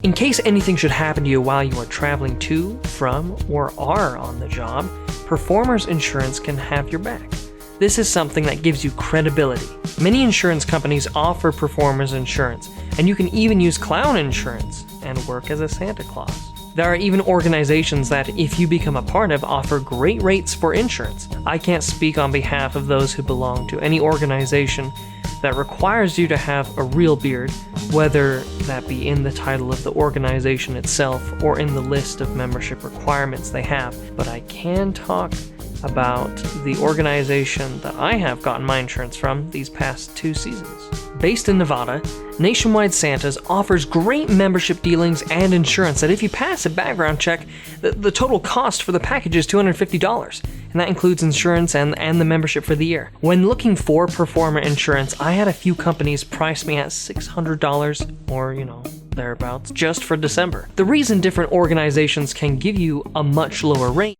In case anything should happen to you while you are traveling to, from, or are on the job, Performers Insurance can have your back. This is something that gives you credibility. Many insurance companies offer Performers Insurance, and you can even use clown insurance and work as a Santa Claus. There are even organizations that, if you become a part of, offer great rates for insurance. I can't speak on behalf of those who belong to any organization that requires you to have a real beard, whether that be in the title of the organization itself or in the list of membership requirements they have. But I can talk about the organization that I have gotten my insurance from these past 2 seasons. Based in Nevada, Nationwide Santas offers great membership dealings and insurance that if you pass a background check, the total cost for the package is $250, and that includes insurance and the membership for the year. When looking for Performer Insurance, I had a few companies price me at $600 or, thereabouts, just for December. The reason different organizations can give you a much lower rate